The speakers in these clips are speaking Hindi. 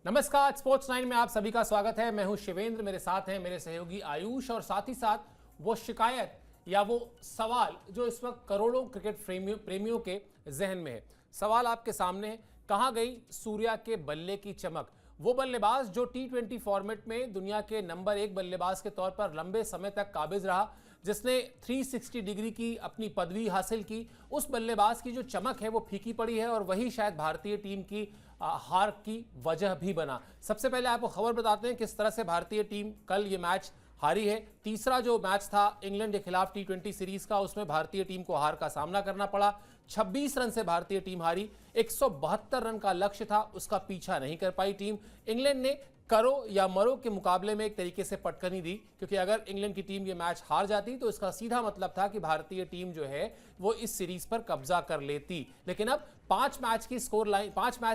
नमस्कार, स्पोर्ट्स 9 में आप सभी का स्वागत है। मैं हूं शिवेंद्र, मेरे साथ हैं मेरे सहयोगी आयुष और साथ ही साथ वो शिकायत या वो सवाल जो इस वक्त करोड़ों क्रिकेट प्रेमियों के जहन में है। सवाल आपके सामने है, कहां गई सूर्या के बल्ले की चमक? वो बल्लेबाज जो T20 फॉर्मेट में दुनिया के नंबर 1 बल्लेबाज के तौर पर लंबे समय तक काबिज रहा, जिसने 360 डिग्री की अपनी पदवी हासिल की, उस बल्लेबाज की जो चमक है वो फीकी पड़ी है और वही शायद भारतीय टीम की हार की वजह भी बना। सबसे पहले आपको खबर बताते हैं किस तरह से भारतीय टीम कल ये मैच हारी है। तीसरा जो मैच था इंग्लैंड के खिलाफ T20 सीरीज का, उसमें भारतीय टीम को हार का सामना करना पड़ा। 26 रन से भारतीय टीम हारी। 172 रन का लक्ष्य था, उसका पीछा नहीं कर पाई टीम। इंग्लैंड ने करो या मरो के मुकाबले में एक तरीके से पटकनी दी, क्योंकि अगर इंग्लैंड की टीम ये मैच हार जाती तो इसका सीधा मतलब था कि भारतीय टीम जो है वो इस सीरीज पर कब्जा कर लेती। लेकिन अब 5 मैच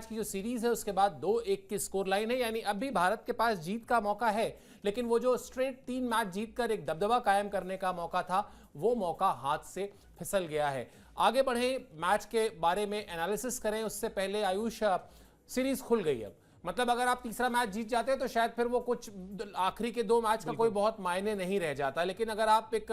की जो सीरीज है उसके बाद 2-1 की स्कोर लाइन है, यानी अब भी भारत के पास जीत का मौका है, लेकिन वो जो स्ट्रेट 3 मैच जीतकर एक दबदबा कायम करने का मौका था वो मौका हाथ से फिसल गया है। आगे बढ़े, मैच के बारे में एनालिसिस करें उससे पहले आयुष, सीरीज खुल गई अब, मतलब अगर आप तीसरा मैच जीत जाते हैं तो शायद फिर वो कुछ आखिरी के 2 मैच का कोई बहुत मायने नहीं रह जाता। लेकिन अगर आप एक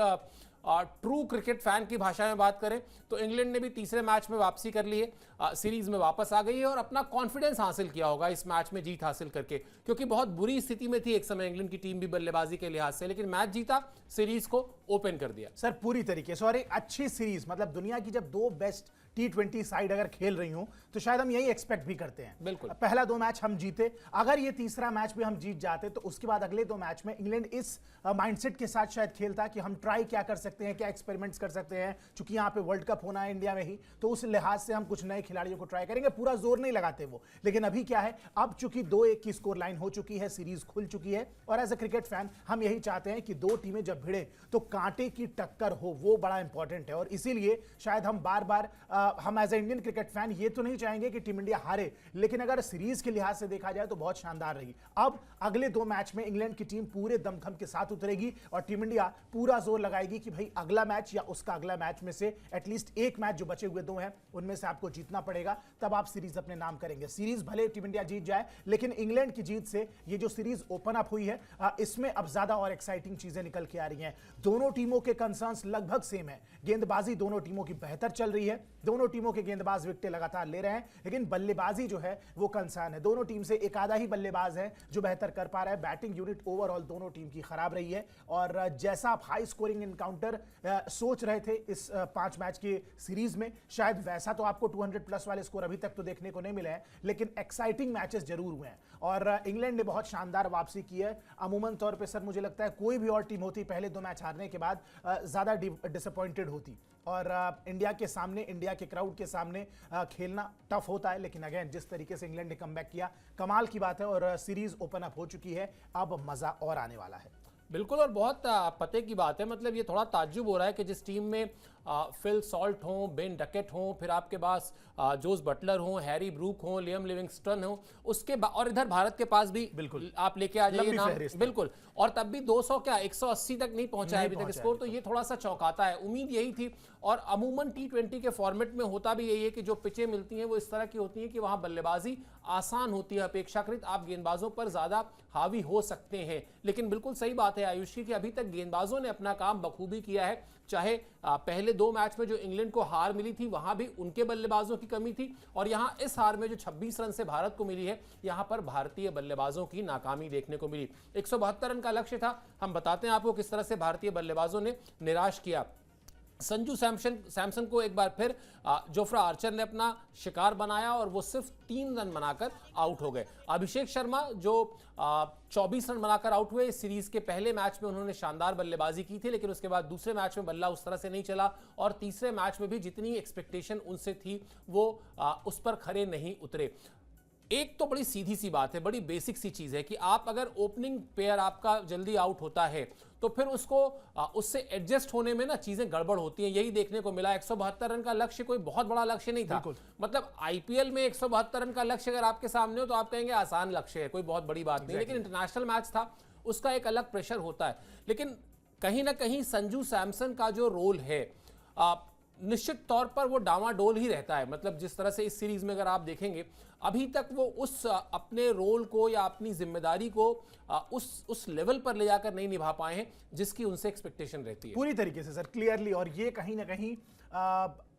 ट्रू क्रिकेट फैन की भाषा में बात करें तो इंग्लैंड ने भी तीसरे मैच में वापसी कर ली है, सीरीज में वापस आ गई है और अपना कॉन्फिडेंस हासिल किया होगा इस मैच में जीत हासिल करके, क्योंकि बहुत बुरी स्थिति में थी एक समय इंग्लैंड की टीम भी बल्लेबाजी के लिहाज से, लेकिन मैच जीता, सीरीज को ओपन कर दिया। सर पूरी तरीके से, और एक अच्छी सीरीज, मतलब दुनिया की जब 2 बेस्ट T20 साइड अगर खेल रही हूं तो शायद हम यही एक्सपेक्ट भी करते हैं। बिल्कुल, पहला 2 मैच हम जीते, अगर ये तीसरा मैच भी हम जीत जाते तो उसके बाद अगले 2 मैच में इंग्लैंड इस माइंडसेट के साथ शायद खेलता कि हम ट्राई क्या कर सकते हैं, क्या एक्सपेरिमेंट्स कर सकते हैं, क्योंकि यहाँ पे वर्ल्ड कप होना है इंडिया में ही, तो उस लिहाज से हम कुछ नए खिलाड़ियों को ट्राई करेंगे, पूरा जोर नहीं लगाते वो। लेकिन अभी क्या है, अब चूंकि 2-1 की स्कोर लाइन हो चुकी है, सीरीज खुल चुकी है, और एज ए क्रिकेट फैन हम यही चाहते हैं कि 2 टीमें जब भिड़े तो कांटे की टक्कर हो, वो बड़ा इंपॉर्टेंट है। और इसीलिए शायद हम बार बार हम as a Indian cricket fan ये तो नहीं चाहेंगे कि टीम इंडिया हारे, लेकिन अगर सीरीज के लिहाज से देखा जाए तो बहुत शानदार रही। अब अगले 2 मैच में इंग्लैंड की टीम पूरे दमखम के साथ उतरेगी और टीम इंडिया पूरा जोर लगाएगी कि भाई अगला मैच या उसका अगला मैच में से एटलीस्ट एक मैच जो बचे हुए 2 हैं उनमें से आपको जीतना पड़ेगा, तब आप सीरीज अपने नाम करेंगे। सीरीज भले टीम इंडिया जीत जाए, लेकिन इंग्लैंड की जीत से ये जो सीरीज ओपन अप हुई है इसमें अब ज्यादा और एक्साइटिंग चीजें निकल के आ रही हैं। दोनों टीमों के कंसर्न्स लगभग सेम है, गेंदबाजी दोनों टीमों की बेहतर चल रही है, दोनों टीमों के गेंदबाज विकेटें लगातार ले रहे हैं, लेकिन बल्लेबाजी जो है वो कंसर्न है। दोनों टीम से एक आधा ही बल्लेबाज है जो बेहतर कर पा रहा है। बैटिंग यूनिट ओवरऑल दोनों टीम की खराब रही है, और जैसा आप हाई स्कोरिंग एनकाउंटर सोच रहे थे इस 5 मैच की सीरीज में, शायद वैसा तो आपको 200 प्लस वाले स्कोर अभी तक तो देखने को नहीं मिले हैं, लेकिन एक्साइटिंग मैचेस जरूर हुए हैं और इंग्लैंड ने बहुत शानदार वापसी की है। अमूमन तौर पे सर मुझे लगता है कोई भी और टीम होती पहले 2 मैच हारने के बाद ज्यादा डिसअपॉइंटेड होती, और इंडिया के सामने, इंडिया के क्राउड के सामने खेलना टफ होता है। लेकिन अगेन जिस तरीके से इंग्लैंड ने कमबैक किया, कमाल की बात है, और सीरीज ओपन अप हो चुकी है, अब मजा और आने वाला है। बिल्कुल, और बहुत पते की बात है, मतलब ये थोड़ा ताज्जुब हो रहा है कि जिस टीम में फिल सॉल्ट हो, बेन डकेट हो, फिर आपके पास जोस बटलर हो, हैरी ब्रूक हो, लियम लिविंगस्टन हो, उसके और इधर भारत के पास भी बिल्कुल आप लेके आ जाइए नाम, बिल्कुल, और तब भी 200 क्या 180 तक नहीं पहुंचा है अभी तक स्कोर, तो ये थोड़ा सा चौंकाता है। उम्मीद यही थी, और अमूमन T20 के फॉर्मेट में होता भी यही है कि जो पिचें मिलती हैं वो इस तरह की होती हैं कि वहां बल्लेबाजी आसान होती है, अपेक्षाकृत आप गेंदबाजों पर ज्यादा हावी हो सकते हैं। लेकिन बिल्कुल सही बात है आयुषी कि अभी तक गेंदबाजों ने अपना काम बखूबी किया है, चाहे पहले 2 मैच में जो इंग्लैंड को हार मिली थी वहां भी उनके बल्लेबाजों की कमी थी, और यहां इस हार में जो 26 रन से भारत को मिली है, यहां पर भारतीय बल्लेबाजों की नाकामी देखने को मिली। 172 रन का लक्ष्य था, हम बताते हैं आपको किस तरह से भारतीय बल्लेबाजों ने निराश किया। संजू सैमसन को एक बार फिर जोफ्रा आर्चर ने अपना शिकार बनाया और वो सिर्फ 3 रन बनाकर आउट हो गए। अभिषेक शर्मा जो 24 रन बनाकर आउट हुए, इस सीरीज के पहले मैच में उन्होंने शानदार बल्लेबाजी की थी, लेकिन उसके बाद दूसरे मैच में बल्ला उस तरह से नहीं चला, और तीसरे मैच में भी जितनी एक्सपेक्टेशन उनसे थी वो उस पर खरे नहीं उतरे। एक तो बड़ी सीधी सी बात है, बड़ी बेसिक सी चीज है कि आप अगर ओपनिंग पेयर आपका जल्दी आउट होता है तो फिर उसको उससे एडजस्ट होने में ना चीजें गड़बड़ होती हैं। यही देखने को मिला। 172 रन का लक्ष्य कोई बहुत बड़ा लक्ष्य नहीं था, मतलब आईपीएल में 172 रन का लक्ष्य अगर आपके सामने हो तो आप कहेंगे आसान लक्ष्य है, कोई बहुत बड़ी बात नहीं, लेकिन इंटरनेशनल मैच था, उसका एक अलग प्रेशर होता है। लेकिन कहीं ना कहीं संजू सैमसन का जो रोल है निश्चित तौर पर वो डामाडोल ही रहता है। मतलब जिस तरह से इस सीरीज में अगर आप देखेंगे अभी तक वो उस अपने रोल को या अपनी जिम्मेदारी को उस लेवल पर ले जाकर नहीं निभा पाए हैं जिसकी उनसे एक्सपेक्टेशन रहती है। पूरी तरीके से सर, क्लियरली, और ये कहीं ना कहीं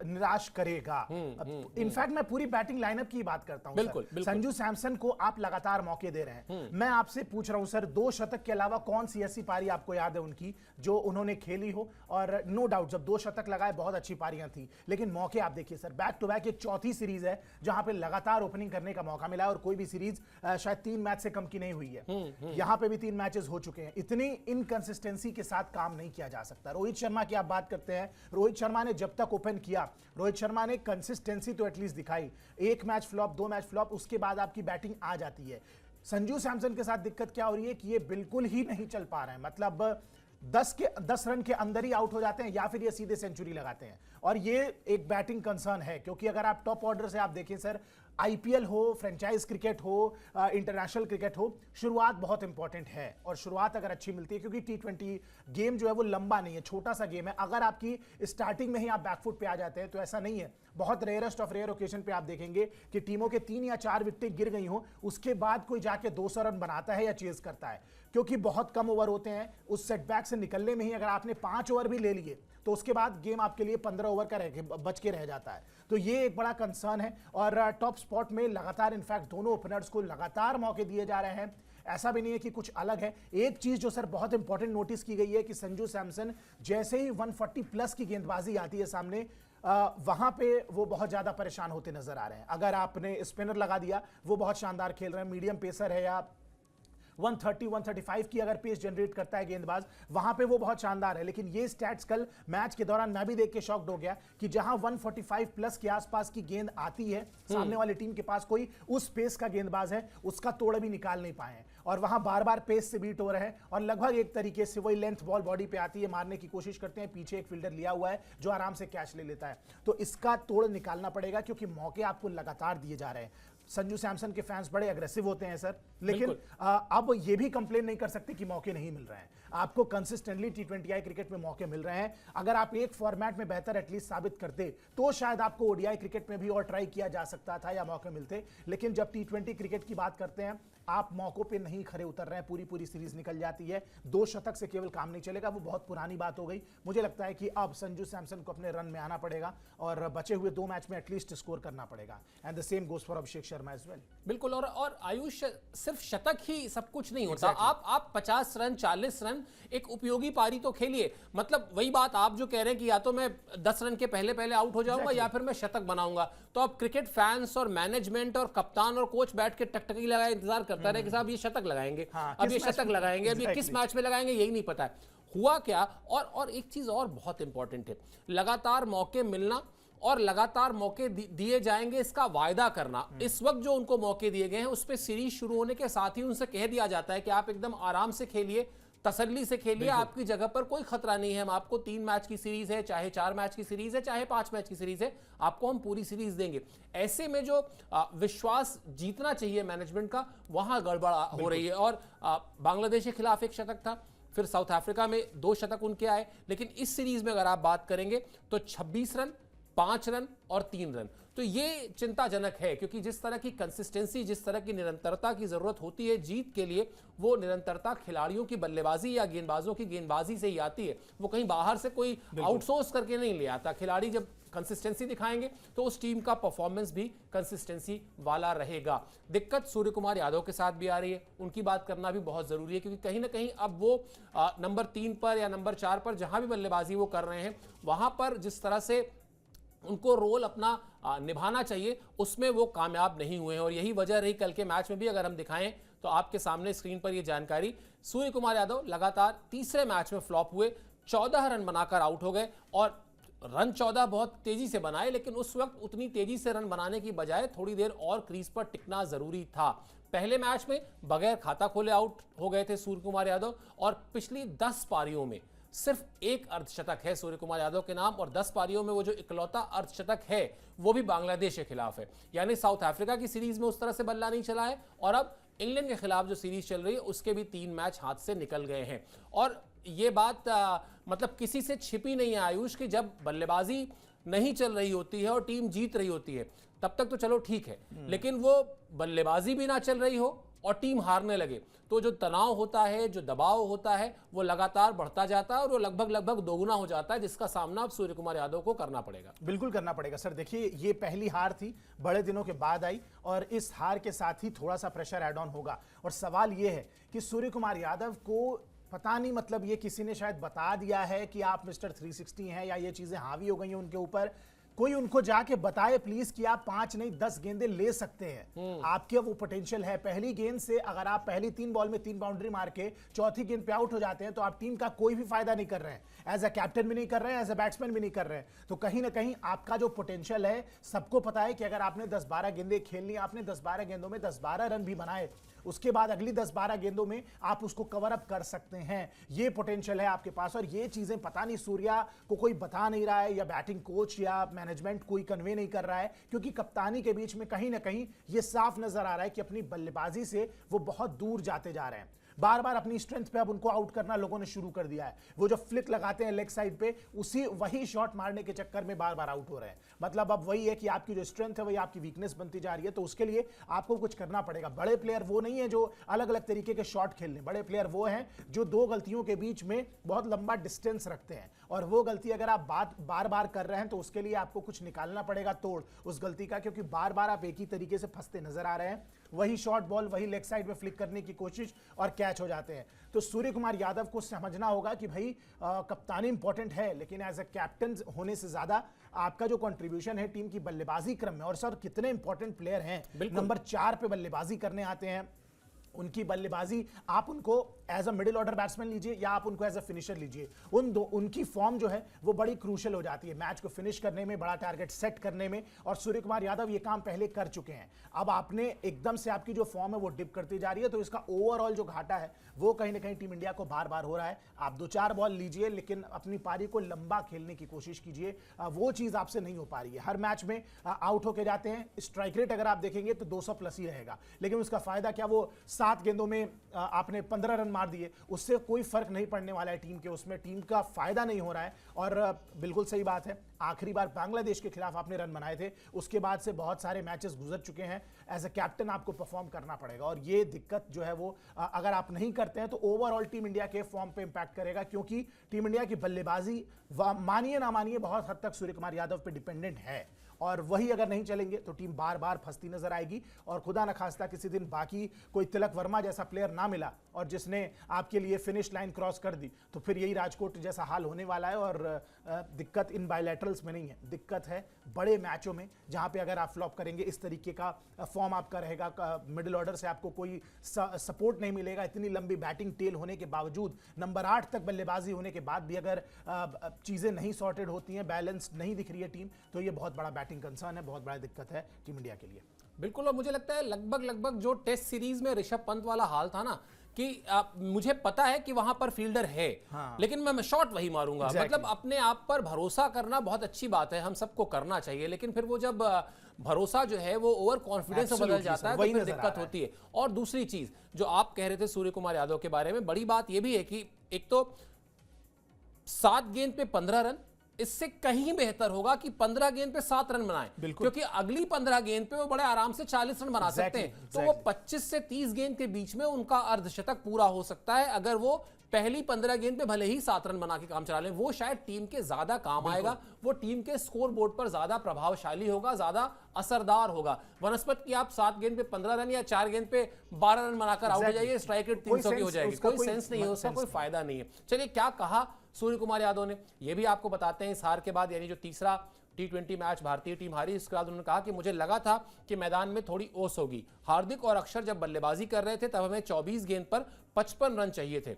निराश करेगा। इनफैक्ट मैं पूरी बैटिंग लाइनअप की बात करता हूं। बिल्कुल, बिल्कुल। संजू सैमसन को आप लगातार मौके दे रहे हैं। मैं आपसे पूछ रहा हूं सर, 2 शतक के अलावा कौन सी ऐसी पारी आपको याद है उनकी जो उन्होंने खेली हो? और नो डाउट जब 2 शतक लगाए बहुत अच्छी पारियां थी, लेकिन मौके आप देखिए सर, बैक टू बैक ये चौथी सीरीज है जहां पे लगातार ओपनिंग करने का मौका मिला है और कोई भी सीरीज शायद 3 मैच से कम की नहीं हुई है। यहां पे भी 3 मैचेस हो चुके हैं। इतनी इनकंसिस्टेंसी के साथ काम नहीं किया जा सकता। रोहित शर्मा की आप बात करते हैं, रोहित शर्मा ने जब तक ओपन किया, रोहित शर्मा ने कंसिस्टेंसी तो एटलीस्ट दिखाई। 1 मैच फ्लॉप, 2 मैच फ्लॉप, उसके बाद आपकी बैटिंग आ जाती है। संजू सैमसन के साथ दिक्कत क्या हो रही है कि ये बिल्कुल ही नहीं चल पा रहे हैं। मतलब 10 रन के अंदर ही आउट हो जाते हैं या फिर ये सीधे सेंचुरी लगाते हैं, और ये एक बैटिंग कंसर्न है। क्योंकि अगर आप टॉप ऑर्डर से आप देखें सर, आईपीएल हो, फ्रेंचाइज क्रिकेट हो, इंटरनेशनल क्रिकेट हो, शुरुआत बहुत इंपॉर्टेंट है। और शुरुआत अगर अच्छी मिलती है, क्योंकि T20 गेम जो है वो लंबा नहीं है, छोटा सा गेम है। अगर आपकी स्टार्टिंग में ही आप बैकफुट पे आ जाते हैं तो ऐसा नहीं है। बहुत रेयरेस्ट ऑफ रेयर ओकेजन पे आप देखेंगे कि टीमों के 3 या 4 विकेटें गिर गई हो, उसके बाद कोई जाके 200 रन बनाता है या चेज करता है, क्योंकि बहुत कम ओवर होते हैं। उस सेटबैक से निकलने में ही अगर आपने 5 ओवर भी ले लिए तो उसके बाद गेम आपके लिए 15 ओवर का बच के रह जाता है। तो ये एक बड़ा कंसर्न है। और टॉप स्पॉट में लगातार, इनफैक्ट दोनों ओपनर्स को लगातार मौके दिए जा रहे हैं। ऐसा भी नहीं है कि कुछ अलग है। एक चीज जो सर बहुत इंपॉर्टेंट नोटिस की गई है कि संजू सैमसन जैसे ही 140 प्लस की गेंदबाजी आती है सामने, वहां पे वो बहुत ज्यादा परेशान होते नजर आ रहे हैं। अगर आपने स्पिनर लगा दिया, वो बहुत शानदार खेल रहे हैं, मीडियम पेसर है, या 130, 135 की अगर पेस जनरेट करता है गेंदबाज, वहां पे वो बहुत शानदार है। लेकिन ये स्टैट्स कल मैच के दौरान मैं भी देख के शॉक्ड हो गया कि जहां 145 प्लस के आसपास की गेंद आती है, सामने वाली टीम के पास कोई उस पेस का गेंदबाज है, उसका तोड़ भी निकाल नहीं पाए हैं। और वहां बार बार पेस से बीट हो रहे हैं और लगभग एक तरीके से वही लेंथ बॉल बॉडी पे आती है, मारने की कोशिश करते हैं, पीछे एक फील्डर लिया हुआ है जो आराम से कैच ले लेता है। तो इसका तोड़ निकालना पड़ेगा, क्योंकि मौके आपको लगातार दिए जा रहे हैं। संजू सैमसन के फैंस बड़े अग्रेसिव होते हैं सर, लेकिन अब ये भी कंप्लेन नहीं कर सकते कि मौके नहीं मिल रहे हैं। आपको कंसिस्टेंटली T20I क्रिकेट में मौके मिल रहे हैं। अगर आप एक फॉर्मेट में बेहतर एटलीस्ट साबित करते तो शायद आपको ओडीआई क्रिकेट में भी और ट्राई किया जा सकता था या मौके मिलते। लेकिन जब T20 क्रिकेट की बात करते हैं, आप मौकों पे नहीं खड़े उतर रहे हैं, पूरी सीरीज निकल जाती है। 2 शतक से केवल काम नहीं चलेगा, वो बहुत पुरानी बात हो गई। मुझे लगता है कि अब संजू सैमसन को अपने रन में आना पड़ेगा और बचे हुए 2 मैच में एटलीस्ट स्कोर करना पड़ेगा। And the same goes for Abhishek Sharma as well. बिल्कुल। और आयुष, सिर्फ शतक ही सब कुछ नहीं होता। आप 50 रन, 40 रन, एक उपयोगी पारी तो खेलिए। मतलब वही बात आप जो कह रहे हैं कि या तो मैं 10 रन के पहले आउट हो जाऊंगा या फिर मैं शतक बनाऊंगा। तो अब क्रिकेट फैंस और मैनेजमेंट और कप्तान और कोच बैठ के टकटकी लगाए इंतजार करता रहे कि साहब ये शतक लगाएंगे, अब ये शतक लगाएंगे, अब ये किस मैच में लगाएंगे, यही नहीं पता है हुआ क्या। और एक चीज और बहुत इंपॉर्टेंट है, लगातार मौके मिलना और लगातार मौके दिए जाएंगे इसका वायदा करना। इस वक्त जो उनको मौके दिए गए हैं उस पर सीरीज शुरू होने के साथ ही उनसे कह दिया जाता है कि आप एकदम आराम से खेलिए, तसल्ली से खेलिए, आपकी जगह पर कोई खतरा नहीं है। हम आपको 3 मैच की सीरीज है, चाहे 4 मैच की सीरीज है, चाहे 5 मैच की सीरीज है, आपको हम पूरी सीरीज देंगे। ऐसे में जो विश्वास जीतना चाहिए मैनेजमेंट का, वहां गड़बड़ हो रही है। और बांग्लादेश के खिलाफ 1 शतक था, फिर साउथ अफ्रीका में 2 शतक उनके आए, लेकिन इस सीरीज में अगर आप बात करेंगे तो 26 रन, 5 रन और 3 रन। तो ये चिंताजनक है, क्योंकि जिस तरह की कंसिस्टेंसी, जिस तरह की निरंतरता की जरूरत होती है जीत के लिए, वो निरंतरता खिलाड़ियों की बल्लेबाजी या गेंदबाजों की गेंदबाजी से ही आती है। वो कहीं बाहर से कोई आउटसोर्स करके नहीं ले आता। खिलाड़ी जब कंसिस्टेंसी दिखाएंगे तो उस टीम का परफॉर्मेंस भी कंसिस्टेंसी वाला रहेगा। दिक्कत सूर्य कुमार यादव के साथ भी आ रही है, उनकी बात करना भी बहुत जरूरी है, क्योंकि कहीं ना कहीं अब वो नंबर 3 पर या नंबर 4 पर जहां भी बल्लेबाजी वो कर रहे हैं, वहां पर जिस तरह से उनको रोल अपना निभाना चाहिए उसमें वो कामयाब नहीं हुए हैं। और यही वजह रही कल के मैच में भी। अगर हम दिखाएं तो आपके सामने स्क्रीन पर ये जानकारी, सूर्य कुमार यादव लगातार तीसरे मैच में फ्लॉप हुए, 14 रन बनाकर आउट हो गए। और रन 14 बहुत तेजी से बनाए, लेकिन उस वक्त उतनी तेजी से रन बनाने की बजाय थोड़ी देर और क्रीज पर टिकना जरूरी था। पहले मैच में बगैर खाता खोले आउट हो गए थे सूर्य कुमार यादव, और पिछली 10 पारियों में सिर्फ 1 अर्धशतक है सूर्य कुमार यादव के नाम। और 10 पारियों में वो जो इकलौता अर्धशतक है वो भी बांग्लादेश के खिलाफ है। यानी साउथ अफ्रीका की सीरीज में उस तरह से बल्ला नहीं चला है, और अब इंग्लैंड के खिलाफ जो सीरीज चल रही है उसके भी 3 मैच हाथ से निकल गए हैं। और ये बात मतलब किसी से छिपी नहीं है आयुष, कि जब बल्लेबाजी नहीं चल रही होती है और टीम जीत रही होती है, तब तक तो चलो ठीक है, लेकिन वो बल्लेबाजी भी ना चल रही हो और टीम हारने लगे तो जो तनाव होता है, जो दबाव होता है, वो लगातार बढ़ता जाता है और वो लगभग दोगुना हो जाता है, जिसका सामना अब सूर्य कुमार यादव को करना पड़ेगा। बिल्कुल करना पड़ेगा सर। देखिए, ये पहली हार थी, बड़े दिनों के बाद आई और इस हार के साथ ही थोड़ा सा प्रेशर ऐड ऑन होगा। और सवाल ये है कि सूर्य कुमार यादव को पता नहीं, मतलब ये किसी ने शायद बता दिया है कि आप मिस्टर 360 हैं, या ये चीजें हावी हो गई हैं उनके ऊपर। कोई उनको जाके बताए प्लीज कि आप 5 नहीं 10 गेंदें ले सकते हैं, आपके वो पोटेंशियल है। पहली गेंद से अगर आप पहली 3 बॉल में 3 बाउंड्री मार के चौथी गेंद पे आउट हो जाते हैं तो आप टीम का कोई भी फायदा नहीं कर रहे हैं, एज अ कैप्टन भी नहीं कर रहे हैं, एज अ बैट्समैन भी नहीं कर रहे हैं। तो कहीं ना कहीं आपका जो पोटेंशियल है, सबको पता है कि अगर आपने 10-12 गेंदें खेलनी, आपने 10-12 गेंदों में 10-12 रन भी बनाए, उसके बाद अगली 10-12 गेंदों में आप उसको कवर अप कर सकते हैं। ये पोटेंशियल है आपके पास और ये चीजें पता नहीं सूर्या को कोई बता नहीं रहा है, या बैटिंग कोच या मैनेजमेंट कोई कन्वे नहीं कर रहा है, क्योंकि कप्तानी के बीच में कहीं ना कहीं ये साफ नजर आ रहा है कि अपनी बल्लेबाजी से वो बहुत दूर जाते जा रहे हैं। बार बार अपनी स्ट्रेंथ पे अब उनको आउट करना लोगों ने शुरू कर दिया है। वो जो फ्लिक लगाते हैं लेग साइड पे, वही शॉट मारने के चक्कर में बार बार आउट हो रहे हैं। मतलब अब वही है कि आपकी जो स्ट्रेंथ है वही आपकी वीकनेस बनती जा रही है। तो उसके लिए आपको कुछ करना पड़ेगा। बड़े प्लेयर वो नहीं है जो अलग अलग तरीके के शॉट खेल लें, बड़े प्लेयर वो हैं जो 2 गलतियों के बीच में बहुत लंबा डिस्टेंस रखते हैं, और वो गलती अगर आप बार बार कर रहे हैं तो उसके लिए आपको कुछ निकालना पड़ेगा तोड़ उस गलती का, क्योंकि बार बार आप एक ही तरीके से फंसते नजर आ रहे हैं। वही शॉर्ट बॉल, वही लेग साइड में फ्लिक करने की कोशिश और कैच हो जाते हैं। तो सूर्य कुमार यादव को समझना होगा कि भाई कप्तानी इंपॉर्टेंट है, लेकिन एज अ कैप्टन होने से ज्यादा आपका जो कंट्रीब्यूशन है टीम की बल्लेबाजी क्रम में, और सर कितने इंपॉर्टेंट प्लेयर हैं नंबर 4 पे बल्लेबाजी करने आते हैं, उनकी बल्लेबाजी आप उनको as a middle order batsman लीजिए या आप उनको एज अ फिनिशर लीजिए, उनकी फॉर्म जो है वो बड़ी क्रूशियल हो जाती है मैच को फिनिश करने में, बड़ा टारगेट सेट करने में। और सूर्य कुमार यादव ये काम पहले कर चुके हैं। अब आपने एकदम से आपकी जो फॉर्म है वो डिप करती जा रही है, तो इसका ओवरऑल जो घाटा है वो कहीं ना कहीं टीम इंडिया को बार बार हो रहा है। आप 2-4 बॉल लीजिए, लेकिन अपनी पारी को लंबा खेलने की कोशिश कीजिए, वो चीज आपसे नहीं हो पा रही है। हर मैच में आउट होके जाते हैं। स्ट्राइक रेट अगर आप देखेंगे तो 200 प्लस ही रहेगा, लेकिन उसका फायदा क्या, वो 7 गेंदों में आपने 15 रन मार दिए, उससे कोई फर्क नहीं पड़ने वाला है टीम के, उसमें टीम का फायदा नहीं हो रहा है। और बिल्कुल सही बात है, आखिरी बार बांग्लादेश के खिलाफ आपने रन बनाए थे, उसके बाद से बहुत सारे मैचेस गुजर चुके हैं। एज अ कैप्टन आपको परफॉर्म करना पड़ेगा, और ये दिक्कत जो है वो अगर आप नहीं करते हैं तो ओवरऑल टीम इंडिया के फॉर्म पे इंपैक्ट करेगा, क्योंकि टीम इंडिया की बल्लेबाजी मानिए ना मानिए बहुत हद तक सूर्य कुमार यादव पे डिपेंडेंट है, और वही अगर नहीं चलेंगे तो टीम बार बार फंसती नजर आएगी। और खुदा न खास्ता किसी दिन बाकी कोई तिलक वर्मा जैसा प्लेयर ना मिला और जिसने आपके लिए फिनिश लाइन क्रॉस कर दी, तो फिर यही राजकोट जैसा हाल होने वाला है। और दिक्कत इन बायलैटरल्स में नहीं है, दिक्कत है बड़े मैचों में, जहां पे अगर आप फ्लॉप करेंगे, इस तरीके का फॉर्म आपका रहेगा, मिडिल ऑर्डर से आपको कोई सपोर्ट नहीं मिलेगा, इतनी लंबी बैटिंग टेल होने के बावजूद, नंबर 8 तक बल्लेबाजी होने के बाद भी अगर चीजें नहीं सॉर्टेड होती हैं, बैलेंस नहीं दिख रही है टीम, तो ये बहुत बड़ा बैटिंग कंसर्न है, बहुत बड़ा दिक्कत है टीम इंडिया के लिए। बिल्कुल। और मुझे लगता है लगभग जो टेस्ट सीरीज में ऋषभ पंत वाला हाल था ना, कि मुझे पता है कि वहां पर फील्डर है, हाँ। लेकिन मैं शॉट वही मारूंगा। मतलब अपने आप पर भरोसा करना बहुत अच्छी बात है, हम सबको करना चाहिए, लेकिन फिर वो जब भरोसा जो है वो ओवर कॉन्फिडेंस में बदल जाता है तो फिर दिक्कत होती है। और दूसरी चीज जो आप कह रहे थे सूर्य कुमार यादव के बारे में, बड़ी बात यह भी है कि एक तो 7 गेंद पे 15 रन, इससे कहीं बेहतर होगा कि 15 गेंद पे 7 रन बनाएं, क्योंकि अगली 15 गेंद पे वो बड़े आराम से 40 रन बना सकते हैं। तो वो 25 से 30 गेंद के बीच में उनका अर्धशतक पूरा हो सकता है, अगर वो पहली 15 गेंद पे भले ही 7 रन बना के काम चला लें। वो शायद टीम के ज्यादा काम आएगा, वो टीम के स्कोर बोर्ड पर ज्यादा प्रभावशाली होगा, ज्यादा असरदार होगा। वनस्पत की आप 7 गेंद पे 15 रन या 4 गेंद पे 12 रन बनाकर आउट हो जाइए, स्ट्राइक रेट 300 की हो जाएगी, कोई सेंस नहीं है, उसका कोई फायदा नहीं है। चलिए, क्या कहा सूर्य कुमार यादव ने, यह भी आपको बताते हैं इस हार के बाद, यानी जो तीसरा T20 मैच भारतीय टीम हारी, इसके बाद उन्होंने कहा कि मुझे लगा था कि मैदान में थोड़ी ओस होगी। हार्दिक और अक्षर जब बल्लेबाजी कर रहे थे तब हमें 24 गेंद पर 55 रन चाहिए थे,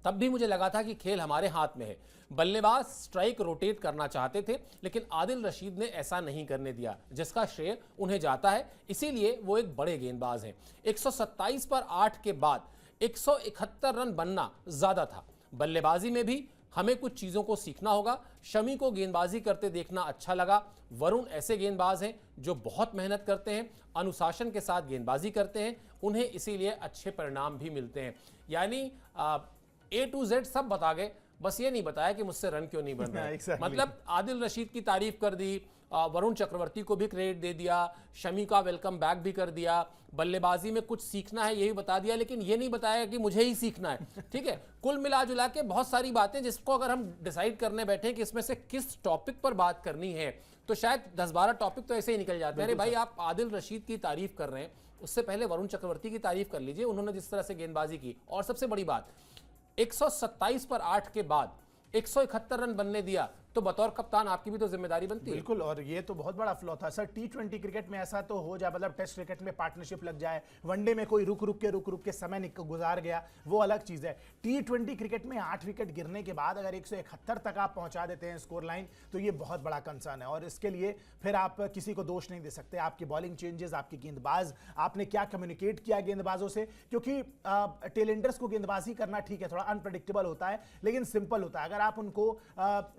तब भी मुझे लगा था कि खेल हमारे हाथ में है। बल्लेबाज स्ट्राइक रोटेट करना चाहते थे, लेकिन आदिल रशीद ने ऐसा नहीं करने दिया, जिसका श्रेय उन्हें जाता है, इसीलिए वो एक बड़े गेंदबाज हैं। 127 पर 8 के बाद 171 रन बनना ज्यादा था। बल्लेबाजी में भी हमें कुछ चीजों को सीखना होगा। शमी को गेंदबाजी करते देखना अच्छा लगा। वरुण ऐसे गेंदबाज हैं जो बहुत मेहनत करते हैं, अनुशासन के साथ गेंदबाजी करते हैं, उन्हें इसीलिए अच्छे परिणाम भी मिलते हैं। यानी A to Z सब बता गए, बस ये नहीं बताया कि मुझसे रन क्यों नहीं बन रहे। Exactly. मतलब आदिल रशीद की तारीफ कर दी, वरुण चक्रवर्ती को भी क्रेडिट दे दिया, शमी का वेलकम बैक भी कर दिया, बल्लेबाजी में कुछ सीखना है यही बता दिया, लेकिन ये नहीं बताया कि मुझे ही सीखना है। ठीक है, कुल मिला जुला के बहुत सारी बातें जिसको अगर हम डिसाइड करने बैठे कि इसमें से किस टॉपिक पर बात करनी है तो शायद 10-12 टॉपिक तो ऐसे ही निकल जाते हैं। अरे भाई, आप आदिल रशीद की तारीफ कर रहे हैं, उससे पहले वरुण चक्रवर्ती की तारीफ कर लीजिए, उन्होंने जिस तरह से गेंदबाजी की। और सबसे बड़ी बात, 127 पर 8 के बाद 171 रन बनने दिया, तो बतौर कप्तान आपकी भी तो जिम्मेदारी बनती है। बिल्कुल, और ये तो बहुत बड़ा फ्लॉ था सर। टी20 क्रिकेट में ऐसा तो हो जाए, मतलब टेस्ट क्रिकेट में पार्टनरशिप लग जाए, वनडे में कोई रुक रुक के समय गुजार गया, वो अलग चीज है। टी20 क्रिकेट में 8 विकेट गिरने के बाद अगर 171 तक आप पहुंचा देते हैं स्कोर लाइन, तो ये बहुत बड़ा कंसर्न है। और इसके लिए फिर आप किसी को दोष नहीं दे सकते। आपकी बॉलिंग चेंजेस, आपके गेंदबाज, आपने क्या कम्युनिकेट किया गेंदबाजों से, क्योंकि टेलेंडर्स को गेंदबाजी करना ठीक है, थोड़ा अनप्रेडिक्टेबल होता है लेकिन सिंपल होता है। अगर आप उनको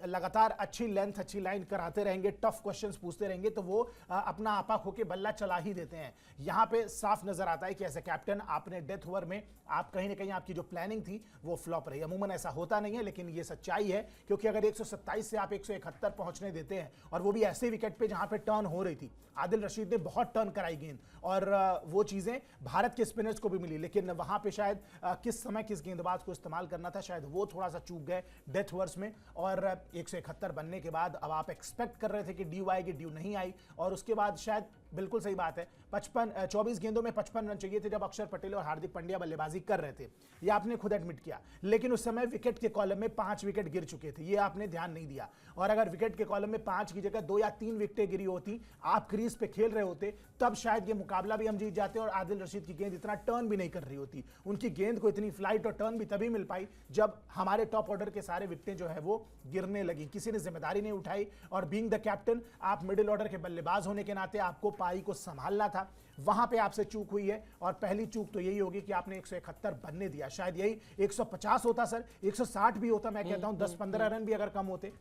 लगातार अच्छी लेंथ, अच्छी लाइन कराते रहेंगे, टफ क्वेश्चंस पूछते रहेंगे, तो वो अपना आपा खो के बल्ला चला ही देते हैं। यहां पे साफ नजर आता है कि एज ए कैप्टन आपने डेथ ओवर में आप कहीं ना कहीं आपकी जो प्लानिंग थी वो फ्लॉप रही। अमूमन ऐसा होता नहीं है, लेकिन ये सच्चाई है, क्योंकि अगर 127 से आप 171 पहुंचने देते हैं, और वो भी ऐसे विकेट पे जहां पे टर्न हो रही थी, आदिल रशीद ने बहुत टर्न कराई गेंद, और वो चीजें भारत के स्पिनर्स को भी मिली, लेकिन वहां पे शायद किस समय किस गेंदबाज को इस्तेमाल करना था, शायद वो थोड़ा सा चूक गए डेथ ओवर्स में। और 171 बनने के बाद अब आप एक्सपेक्ट कर रहे थे कि ड्यू आएगी, ड्यू नहीं आई, और उसके बाद शायद, बिल्कुल सही बात है, 24 गेंदों में 55 रन चाहिए थे जब अक्षर पटेल और हार्दिक पांड्या बल्लेबाजी कर रहे थे, ये आपने खुद एडमिट किया। लेकिन उस समय विकेट के कॉलम में 5 विकेट गिर चुके थे, ये आपने ध्यान नहीं दिया। और अगर विकेट के कॉलम में 5 की जगह 2 या 3 विकेटें गिरी होती, आप क्रीज पे खेल रहे होते, तब शायद ये मुकाबला भी हम जीत जाते, और आदिल रशीद की गेंद इतना टर्न भी नहीं कर रही होती। उनकी गेंद को इतनी फ्लाइट और टर्न भी तभी मिल पाई जब हमारे टॉप ऑर्डर के सारे विकेटें जो है वो गिरने लगी। किसी ने जिम्मेदारी नहीं उठाई, और बीइंग द कैप्टन, आप मिडिल ऑर्डर के बल्लेबाज होने के नाते आपको पारी को संभालना था, वहां पे आपसे चूक हुई है। और पहली चूक तो यही होगी कि आपने 171 बनने दिया। शायद यही 150 होता सर, 160 भी होता, मैं कहता हूं 10-15 रन भी अगर कम होते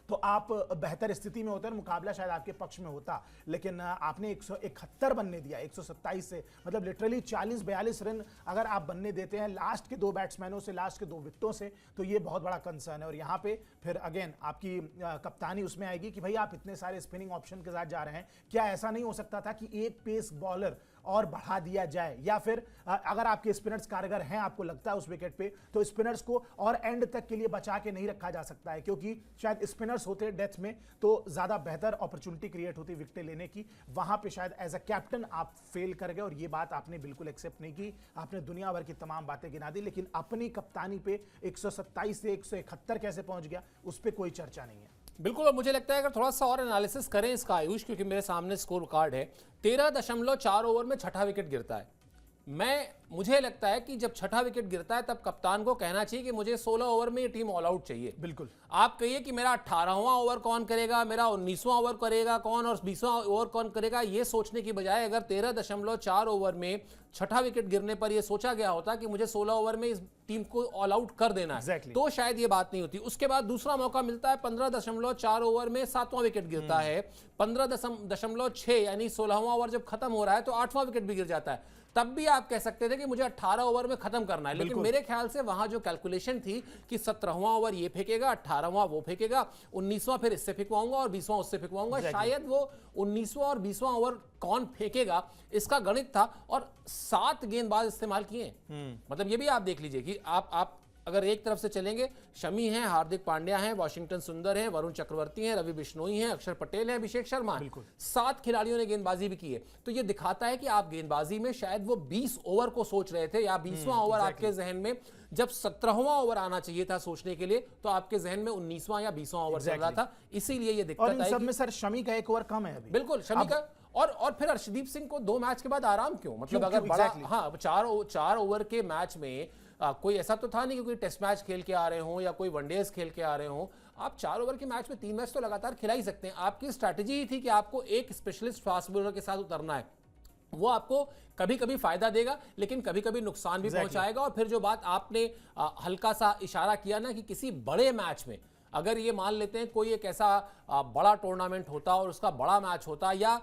तो आप बेहतर स्थिति में होते और मुकाबला शायद आपके पक्ष में होता। लेकिन आपने 171 बनने दिया 127 से, मतलब लिटरली 40-42 रन अगर आप बनने देते हैं लास्ट के 2 बैट्समैनों से, लास्ट के 2 विकेटों से, तो ये बहुत बड़ा कंसर्न है। और यहाँ पे फिर अगेन आपकी कप्तानी उसमें आएगी कि भाई आप इतने सारे स्पिनिंग ऑप्शन के साथ जा रहे हैं, क्या ऐसा नहीं हो सकता था कि एक पेस बॉलर और बढ़ा दिया जाए, या फिर अगर आपके स्पिनर्स कारगर हैं, आपको लगता है उस विकेट पे, तो स्पिनर्स को और एंड तक के लिए बचा के नहीं रखा जा सकता है, क्योंकि शायद स्पिनर्स होते डेथ में तो ज्यादा बेहतर अपॉर्चुनिटी क्रिएट होती विकेट लेने की। वहां पे शायद एज अ कैप्टन आप फेल कर गए, और ये बात आपने बिल्कुल एक्सेप्ट नहीं की। आपने दुनिया भर की तमाम बातें गिना दी, लेकिन अपनी कप्तानी पे 127 से 171 कैसे पहुंच गया, उस पर कोई चर्चा नहीं है। बिल्कुल, और मुझे लगता है अगर थोड़ा सा और एनालिसिस करें इसका आयुष, क्योंकि मेरे सामने स्कोर कार्ड है, 13.4 ओवर में 6ठा विकेट गिरता है। मुझे लगता है कि जब 6ठा विकेट गिरता है तब कप्तान को कहना चाहिए कि मुझे 16 ओवर में ये टीम ऑल आउट चाहिए। बिल्कुल, आप कहिए कि मेरा 18वां ओवर कौन करेगा, मेरा 19वां ओवर करेगा कौन, और 20वां ओवर कौन करेगा, ये सोचने की बजाय अगर 13.4 ओवर में 6ठा विकेट गिरने पर यह सोचा गया होता कि मुझे 16 ओवर में इस टीम को ऑल आउट कर देना है, तो शायद ये बात नहीं होती। उसके बाद दूसरा मौका मिलता है, 15.4 ओवर में 7वां विकेट गिरता है, 15.6 यानी 16वां ओवर जब खत्म हो रहा है तो 8वां विकेट भी गिर जाता है। तब भी आप कह सकते थे कि मुझे 18 ओवर में खत्म करना है, लेकिन मेरे ख्याल से वहां जो कैलकुलेशन थी कि 17वां ओवर ये फेंकेगा, 18वां वो फेंकेगा, 19वां फिर इससे फेंकवाऊंगा और 20वां उससे फेंकवाऊंगा, शायद वो 19वां और 20वां ओवर कौन फेंकेगा इसका गणित था। और 7 गेंदबाज इस्तेमाल किए, मतलब ये भी आप देख लीजिए कि आप अगर एक तरफ से चलेंगे, शमी हैं, हार्दिक पांड्या हैं, वाशिंगटन सुंदर हैं, वरुण चक्रवर्ती हैं, रवि बिश्नोई हैं, अक्षर पटेल हैं, अभिषेक शर्मा हैं, 7 खिलाड़ियों ने गेंदबाजी भी की है। तो ये दिखाता है कि आप गेंदबाजी में शायद वो 20 ओवर को सोच रहे थे, या 20वां ओवर आपके जहन में, जब 17वां ओवर आना चाहिए था सोचने के लिए, तो आपके जहन में 19वां या 20वां ओवर चल रहा था, इसीलिए ये दिक्कत आई। और इन सब में सर शमी का 1 ओवर कम है अभी। बिल्कुल, शमी का, और फिर अर्शदीप सिंह को 2 मैच के बाद आराम क्यों, मतलब अगर बड़ा, हाँ, 4 ओवर के मैच में कोई ऐसा तो था नहीं कि कोई टेस्ट मैच खेल के आ रहे हो या कोई वनडेज खेल के आ रहे हो। आप 4 ओवर के मैच में 3 मैच तो लगातार खिला ही सकते हैं। आपकी स्ट्रैटेजी ही थी कि आपको एक स्पेशलिस्ट फास्ट बॉलर के साथ उतरना है, वो आपको कभी कभी फायदा देगा लेकिन कभी कभी नुकसान भी पहुंचाएगा। और फिर जो बात आपने हल्का सा इशारा किया ना कि किसी बड़े मैच में अगर ये मान लेते हैं कोई एक ऐसा बड़ा टूर्नामेंट होता और उसका बड़ा मैच होता या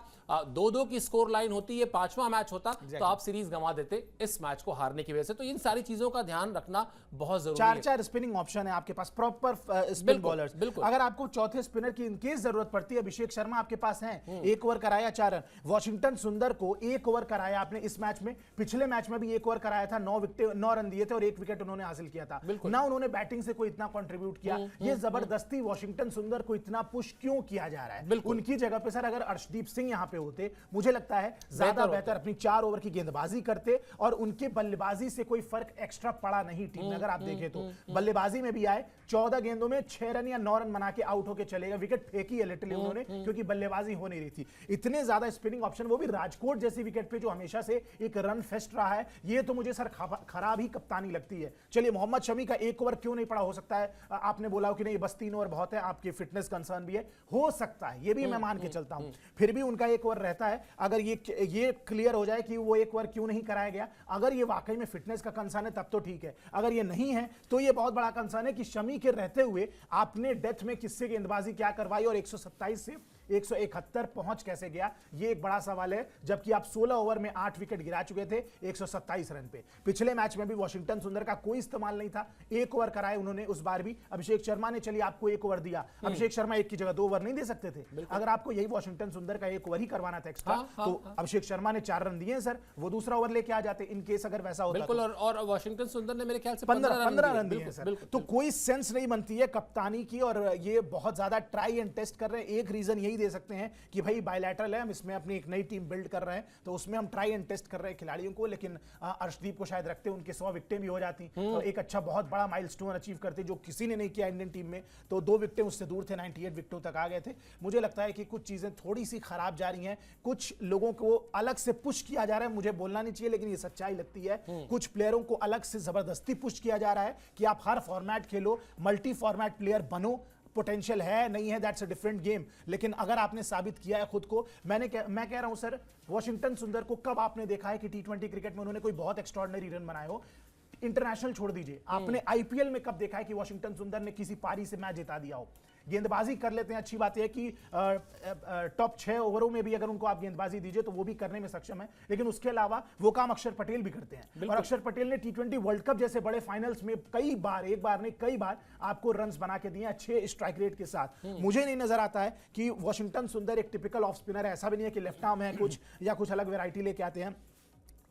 2-2 की स्कोर लाइन होती, ये 5वां मैच होता, तो आप सीरीज गंवा देते इस मैच को हारने की वजह से। तो इन सारी चीजों का ध्यान रखना बहुत जरूरी है। 4 स्पिनिंग ऑप्शन है आपके पास, प्रॉपर स्पिन बॉलर्स। बिल्कुल। अगर आपको चौथे स्पिनर की इनकेस जरूरत पड़ती है, अभिषेक शर्मा आपके पास हैं, 1 ओवर कराया 4 रन। वॉशिंगटन सुंदर को 1 ओवर कराया आपने इस मैच में, पिछले मैच में भी 1 ओवर कराया था, 9 रन दिए थे और 1 विकेट उन्होंने हासिल किया था ना। उन्होंने बैटिंग से कोई इतना कंट्रीब्यूट किया। ये जबरदस्ती वॉशिंगटन सुंदर को इतना पुश क्यों किया जा रहा है? उनकी जगह पे सर अगर अर्शदीप सिंह यहां पे होते, मुझे लगता है ज्यादा बेहतर अपनी 4 ओवर की गेंदबाजी करते और उनके बल्लेबाजी से कोई फर्क एक्स्ट्रा पड़ा नहीं टीम में। अगर आप देखें तो बल्लेबाजी में भी आए, 14 गेंदों में 6 रन या 9 रन बना के आउट होकर चलेगा। विकेट फेंकी है लिटरली उन्होंने, क्योंकि बल्लेबाजी हो नहीं रही थी। इतने ज्यादा स्पिनिंग ऑप्शन, वो भी राजकोट जैसी विकेट पे जो हमेशा से एक रन फेस्ट रहा है, ये तो मुझे सर खराब ही कप्तानी लगती है। चलिए मोहम्मद शमी का 1 ओवर क्यों नहीं पड़ा? हो सकता है आपने बोला कि नहीं बस 3 ओवर बहुत है, आपके फिटनेस कंसर्न भी है, हो सकता है, ये भी मैं मान के चलता हूं। फिर भी उनका 1 ओवर रहता है। अगर ये क्लियर हो जाए कि वो 1 ओवर क्यों नहीं कराया गया, अगर ये वाकई में फिटनेस का कंसर्न है तब तो ठीक है। अगर ये नहीं है तो ये बहुत बड़ा कंसर्न है कि शमी के रहते हुए आपने डेथ में किससे गेंदबाजी क्या करवाई और 127 से 171 पहुंच कैसे गया, ये एक बड़ा सवाल है। जबकि आप 16 ओवर में 8 विकेट गिरा चुके थे 127 रन पे। पिछले मैच में भी वॉशिंगटन सुंदर का कोई इस्तेमाल नहीं था, 1 ओवर कराए उन्होंने उस बार भी। अभिषेक शर्मा ने चलिए आपको 1 ओवर दिया, अभिषेक शर्मा 1 की जगह 2 ओवर नहीं दे सकते थे? अगर आपको यही वॉशिंगटन सुंदर का 1 ओवर ही करवाना था एक्स्ट्रा, तो अभिषेक शर्मा ने 4 रन दिए सर, वो दूसरा ओवर लेके आ जाते इन केस अगर वैसा होता। बिल्कुल, और वॉशिंगटन सुंदर ने मेरे ख्याल से 15 रन दिए सर। तो कोई सेंस नहीं बनती है कप्तानी की, और ये बहुत ज्यादा ट्राई एंड टेस्ट कर रहे हैं। एक रीजन यही दे सकते हैं कि भाई बायलैटरल है, हम इसमें अपनी एक नई टीम बिल्ड कर रहे हैं, तो उसमें हम ट्राई एंड टेस्ट कर रहे हैं खिलाड़ियों को। लेकिन अर्शदीप को शायद रखते उनके 100 विकेटें भी हो जाती, तो एक अच्छा बहुत बड़ा माइलस्टोन अचीव करते, जो किसी ने नहीं किया इंडियन टीम में। तो 2 विकेटें उससे दूर थे, 98 विकेटों तक आ गए थे। मुझे लगता है कि कुछ चीजें थोड़ी सी खराब जा रही हैं, कुछ लोगों को अलग से पुश किया जा रहा है। मुझे बोलना नहीं चाहिए लेकिन ये सच्चाई लगती है। कुछ प्लेयरों को अलग से जबरदस्ती पुश किया जा रहा है कि आप हर फॉर्मेट खेलो, मल्टी फॉर्मेट प्लेयर बनो। पोटेंशियल है नहीं है दैट्स अ डिफरेंट गेम, लेकिन अगर आपने साबित किया है खुद को। मैं कह रहा हूं सर, वॉशिंगटन सुंदर को कब आपने देखा है कि टी20 क्रिकेट में उन्होंने कोई बहुत एक्स्ट्राऑर्डिनरी रन बनाए हो? इंटरनेशनल छोड़ दीजिए, आपने आईपीएल में कब देखा है कि वॉशिंगटन सुंदर ने किसी पारी से मैच जिता दिया हो? गेंदबाजी कर लेते हैं, अच्छी बात यह है कि टॉप 6 ओवरों में भी अगर उनको आप गेंदबाजी दीजिए तो वो भी करने में सक्षम है, लेकिन उसके अलावा वो काम अक्षर पटेल भी करते हैं। और अक्षर पटेल ने टी20 वर्ल्ड कप जैसे बड़े फाइनल्स में कई बार, एक बार नहीं कई बार आपको रन्स बना के दिए अच्छे स्ट्राइक रेट के साथ। मुझे नहीं नजर आता है कि वॉशिंगटन सुंदर एक टिपिकल ऑफ स्पिनर है। ऐसा भी नहीं है कि लेफ्ट आर्म है कुछ या कुछ अलग वैरायटी लेके आते हैं।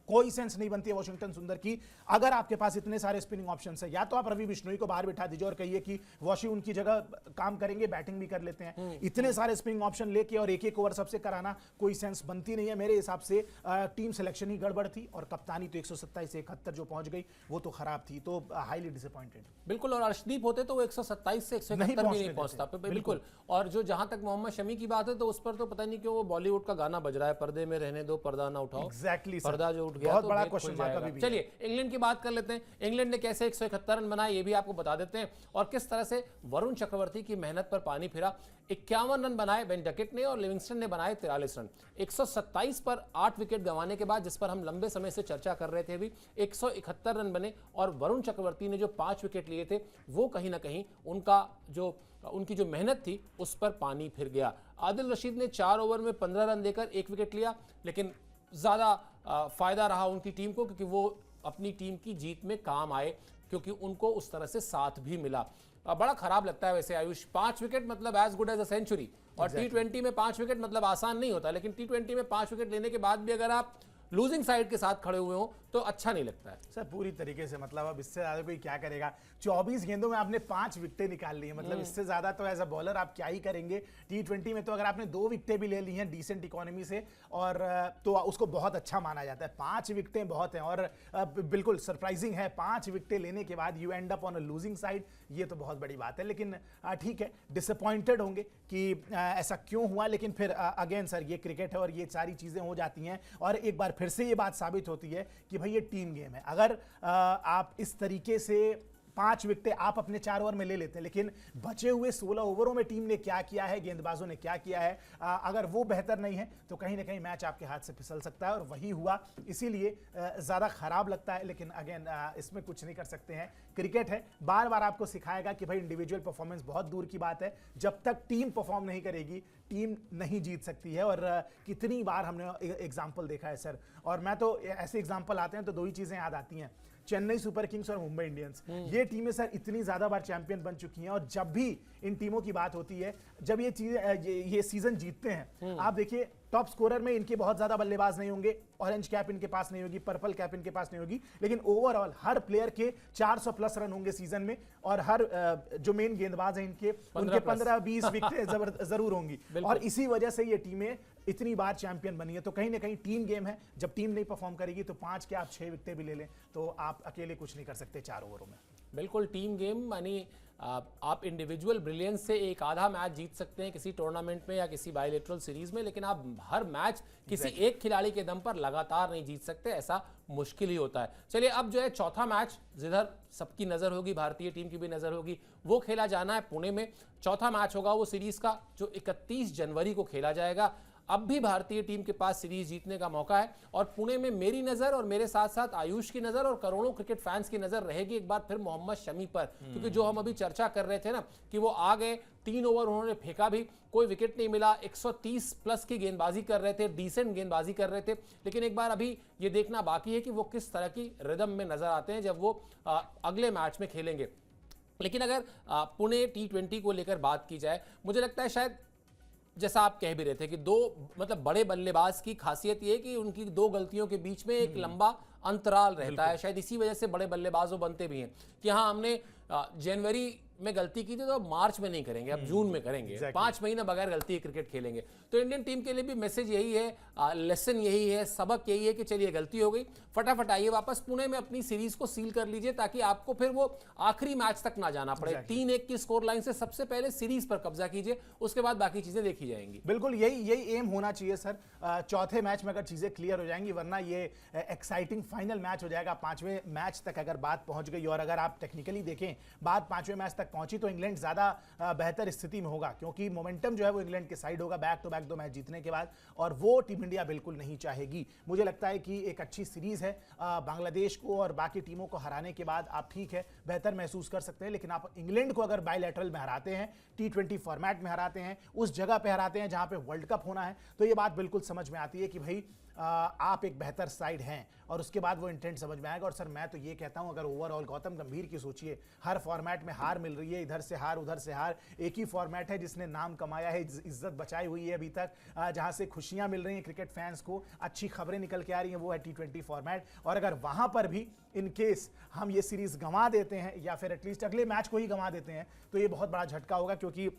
कोई सेंस नहीं बनती है वॉशिंगटन सुंदर की। अगर आपके पास इतने सारे स्पिनिंग ऑप्शंस हैं, या तो आप रवि बिश्नोई को बाहर बिठा दीजिए और कहिए कि वॉशी उनकी जगह काम करेंगे, बैटिंग भी कर लेते हैं। इतने सारे स्पिनिंग ऑप्शन लेके और एक ओवर सबसे कराना कोई सेंस बनती नहीं है मेरे हिसाब से। टीम सिलेक्शन ही गड़बड़ थी और कप्तानी तो 127 से 71 जो पहुंच गई वो तो खराब थी, तो हाईली डिसअपॉइंटेड। बिल्कुल, और अर्शदीप होते तो वो 127 से 171 भी नहीं पहुंचता। बिल्कुल। और जो जहां तक मोहम्मद शमी की बात है, तो उस पर तो पता नहीं क्यों वो बॉलीवुड का गाना बज रहा है, पर्दे में रहने दो पर्दा ना उठाओ। एग्जैक्टली, पर्दा जो उठ गया बहुत तो बड़ा क्वेश्चन। चलिए इंग्लैंड की बात कर लेते हैं। इंग्लैंड ने कैसे 171 रन बनाए ये भी आपको बता देते हैं, और किस तरह से वरुण चक्रवर्ती की मेहनत पर पानी फिरा। 51 रन बनाए बेन डकेट ने और लिविंगस्टन ने बनाए 43 रन। 127 पर 8 विकेट गंवाने के बाद, जिस पर हम लंबे समय से चर्चा कर रहे थे, भी 171 रन बने और वरुण चक्रवर्ती ने जो 5 विकेट लिए थे वो कहीं ना कहीं उनकी जो मेहनत थी उस पर पानी फिर गया। आदिल रशीद ने 4 ओवर में 15 रन देकर 1 विकेट लिया, लेकिन ज्यादा फायदा रहा उनकी टीम को, क्योंकि वो अपनी टीम की जीत में काम आए, क्योंकि उनको उस तरह से साथ भी मिला। बड़ा खराब लगता है वैसे आयुष, 5 विकेट मतलब as good as a century. और टी20 में 5 विकेट मतलब आसान नहीं होता, लेकिन टी20 में 5 विकेट लेने के बाद भी अगर आप लूजिंग साइड के साथ खड़े हुए हो तो अच्छा नहीं लगता है सर। पूरी तरीके से, मतलब अब इससे ज्यादा कोई क्या करेगा? 24 गेंदों में आपने 5 विकेटें निकाल ली है, मतलब इससे ज्यादा तो एज अ बॉलर आप क्या ही करेंगे। टी20 में तो अगर आपने 2 विकेटें भी ले ली हैं डिसेंट इकोनॉमी से, और तो उसको बहुत अच्छा माना जाता है। 5 विकेटें बहुत हैं, और बिल्कुल सरप्राइजिंग है 5 विकेटें लेने के बाद you and up on a losing side, ये तो बहुत बड़ी बात है। लेकिन ठीक है, डिसअपॉइंटेड होंगे कि ऐसा क्यों हुआ, लेकिन फिर अगेन सर ये क्रिकेट है और ये सारी चीजें हो जाती हैं, और एक बार फिर से ये बात साबित होती है कि भाई ये टीम गेम है। अगर आप इस तरीके से 5 विकेटें आप अपने 4 ओवर में ले लेते हैं, लेकिन बचे हुए 16 ओवरों में टीम ने क्या किया है, गेंदबाजों ने क्या किया है, अगर वो बेहतर नहीं है तो कहीं ना कहीं मैच आपके हाथ से फिसल सकता है, और वही हुआ। इसीलिए ज़्यादा खराब लगता है, लेकिन अगेन इसमें कुछ नहीं कर सकते हैं। क्रिकेट है, बार बार आपको सिखाएगा कि भाई इंडिविजुअल परफॉर्मेंस बहुत दूर की बात है, जब तक टीम परफॉर्म नहीं करेगी टीम नहीं जीत सकती है। और कितनी बार हमने एग्जाम्पल देखा है सर, और मैं तो ऐसे एग्जाम्पल आते हैं तो दो ही चीज़ें याद आती हैं, चेन्नई सुपर किंग्स और मुंबई इंडियंस। ये टीमें सर इतनी ज्यादा बार चैंपियन बन चुकी हैं, और जब भी इन टीमों की बात होती है, जब ये सीजन जीतते हैं, आप देखिए टॉप स्कोरर में इनके बहुत ज्यादा बल्लेबाज नहीं होंगे, ऑरेंज कैप इनके पास नहीं होगी, पर्पल कैप इनके पास नहीं होगी, लेकिन ओवरऑल हर प्लेयर के 400 प्लस रन होंगे सीजन में, और हर जो मेन गेंदबाज हैं इनके उनके 15-20 विकेटें जरूर होंगी, और इसी वजह से ये टीमें इतनी बार चैंपियन बनी है। तो कहीं ना कहीं टीम गेम है, जब टीम नहीं परफॉर्म करेगी तो 5 के आप 6 विकेटें भी ले लें तो आप अकेले कुछ नहीं कर सकते 4 ओवरों में। बिल्कुल, टीम गेम यानी आप इंडिविजुअल ब्रिलियंस से एक आधा मैच जीत सकते हैं किसी टूर्नामेंट में या किसी बायलैटरल सीरीज में, लेकिन आप हर मैच किसी एक खिलाड़ी के दम पर लगातार नहीं जीत सकते, ऐसा मुश्किल ही होता है। चलिए अब जो है चौथा मैच जिधर सबकी नजर होगी, भारतीय टीम की भी नजर होगी, वो खेला जाना है पुणे में। चौथा मैच होगा वो सीरीज का जो 31 जनवरी को खेला जाएगा। अब भी भारतीय टीम के पास सीरीज जीतने का मौका है, और पुणे में मेरी नजर और मेरे साथ साथ आयुष की नजर और करोड़ों क्रिकेट फैंस की नजर रहेगी एक बार फिर मोहम्मद शमी पर, क्योंकि जो हम अभी चर्चा कर रहे थे ना कि वो आ गए, 3 ओवर उन्होंने फेंका भी, कोई विकेट नहीं मिला, 130 प्लस की गेंदबाजी कर रहे थे, डिसेंट गेंदबाजी कर रहे थे, लेकिन एक बार अभी ये देखना बाकी है कि वो किस तरह की रिदम में नजर आते हैं जब वो अगले मैच में खेलेंगे। लेकिन अगर पुणे T20 को लेकर बात की जाए, मुझे लगता है शायद जैसा आप कह भी रहे थे कि दो मतलब बड़े बल्लेबाज की खासियत ये है कि उनकी 2 गलतियों के बीच में एक लंबा अंतराल रहता है, शायद इसी वजह से बड़े बल्लेबाज वो बनते भी हैं कि हाँ हमने जनवरी में गलती की थी तो अब मार्च में नहीं करेंगे, अब जून में करेंगे, 5 महीने बगैर गलती के क्रिकेट खेलेंगे। तो इंडियन टीम के लिए भी मैसेज यही है, लेसन यही है, सबक यही है कि चलिए गलती हो गई, फटाफट आइए वापस पुणे में अपनी सीरीज को सील कर लीजिए, ताकि आपको फिर वो आखिरी मैच तक ना जाना पड़े। 3-1 की स्कोर लाइन से सबसे पहले सीरीज पर कब्जा कीजिए, उसके बाद बाकी चीजें देखी जाएंगी। बिल्कुल यही एम होना चाहिए सर, चौथे मैच में अगर चीजें क्लियर हो जाएंगी, वरना ये एक्साइटिंग फाइनल मैच हो जाएगा। 5वें मैच तक अगर बात पहुंच गई, और अगर आप टेक्निकली देखें बात 5वें मैच तक पहुंची, तो इंग्लैंड ज्यादा बेहतर स्थिति में होगा, क्योंकि मोमेंटम जो है वो इंग्लैंड के साइड होगा बैक टू बैक 2 मैच जीतने के बाद, और वो टीम इंडिया बिल्कुल नहीं चाहेगी। मुझे लगता है कि एक अच्छी सीरीज है, बांग्लादेश को और बाकी टीमों को हराने के बाद आप ठीक है बेहतर महसूस कर सकते हैं, लेकिन आप इंग्लैंड को अगर बायलैटरल में हराते हैं, T20 फॉर्मेट में हराते हैं, उस जगह पे हराते हैं जहां पे वर्ल्ड कप होना है, तो ये बात बिल्कुल समझ में आती है कि भाई आप एक बेहतर साइड हैं, और उसके बाद वो इंटेंट समझ में आएगा। और सर मैं तो ये कहता हूं, अगर ओवरऑल गौतम गंभीर की सोचिए, हर फॉर्मेट में हार मिल रही है, इधर से हार उधर से हार, एक ही फॉर्मेट है जिसने नाम कमाया है, इज्जत बचाई हुई है अभी तक, जहां से खुशियां मिल रही हैं क्रिकेट फैंस को, अच्छी खबरें निकल के आ रही हैं, वो है T20 फॉर्मेट। और अगर वहां पर भी इन केस हम ये सीरीज गंवा देते हैं, या फिर एटलीस्ट अगले मैच को ही गंवा देते हैं, तो ये बहुत बड़ा झटका होगा, क्योंकि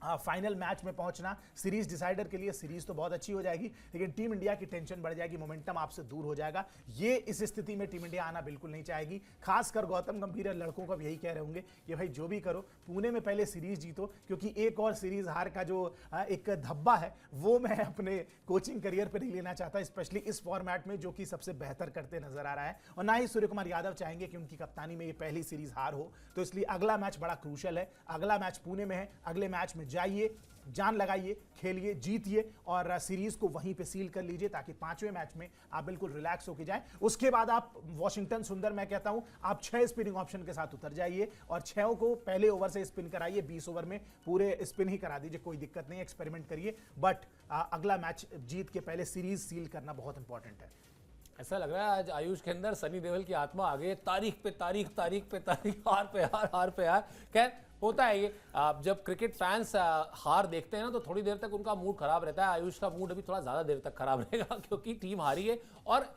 फाइनल मैच में पहुंचना सीरीज डिसाइडर के लिए, सीरीज तो बहुत अच्छी हो जाएगी, लेकिन टीम इंडिया की टेंशन बढ़ जाएगी, मोमेंटम आपसे दूर हो जाएगा। ये इस स्थिति में टीम इंडिया आना बिल्कुल नहीं चाहेगी। खासकर गौतम गंभीर लड़कों को यही कह रहे होंगे कि भाई जो भी करो पुणे में पहले सीरीज जीतो, क्योंकि एक और सीरीज हार का जो एक धब्बा है वो मैं अपने कोचिंग करियर पर नहीं लेना चाहता, स्पेशली इस फॉर्मेट में जो कि सबसे बेहतर करते नजर आ रहा है। और ना ही सूर्य कुमार यादव चाहेंगे कि उनकी कप्तानी में ये पहली सीरीज हार हो, तो इसलिए अगला मैच बड़ा क्रूशल है। अगला मैच पुणे में है, अगले मैच में जाइए, जान लगाइए, खेलिए, जीतिए, और सीरीज को वहीं पे सील कर लीजिए, ताकि 5वें मैच में आप बिल्कुल रिलैक्स होके जाएं। उसके बाद आप वॉशिंगटन सुंदर, मैं कहता हूं आप 6 स्पिनिंग ऑप्शन के साथ उतर जाइए, और 6 को पहले ओवर से स्पिन कराइए, 20 ओवर में पूरे स्पिन ही करा दीजिए, कोई दिक्कत नहीं, एक्सपेरिमेंट करिए, बट अगला मैच जीत के पहले सीरीज सील करना बहुत इंपॉर्टेंट है। ऐसा लग रहा है आज आयुष के अंदर सनी देओल की आत्मा आ गई, तारीख पे तारीख, तारीख पे तारीख, हार पे हार, हार पे हार। खैर होता है ये, जब क्रिकेट फैंस हार देखते हैं ना तो थोड़ी देर तक उनका मूड खराब रहता है। आयुष का मूड अभी थोड़ा ज़्यादा देर तक खराब रहेगा, क्योंकि टीम हारी है और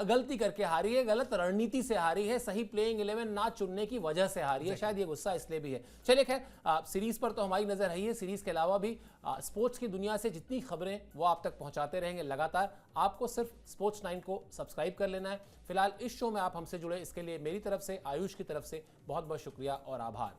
गलती करके हारी है, गलत रणनीति से हारी है, सही प्लेइंग 11 ना चुनने की वजह से हारी है, शायद ये गुस्सा इसलिए भी है। चलिए खैर सीरीज पर तो हमारी नजर है ही है, सीरीज के अलावा भी स्पोर्ट्स की दुनिया से जितनी खबरें वो आप तक पहुंचाते रहेंगे लगातार। आपको सिर्फ स्पोर्ट्स 9 को सब्सक्राइब कर लेना है। फिलहाल इस शो में आप हमसे जुड़े, इसके लिए मेरी तरफ से, आयुष की तरफ से बहुत बहुत शुक्रिया और आभार।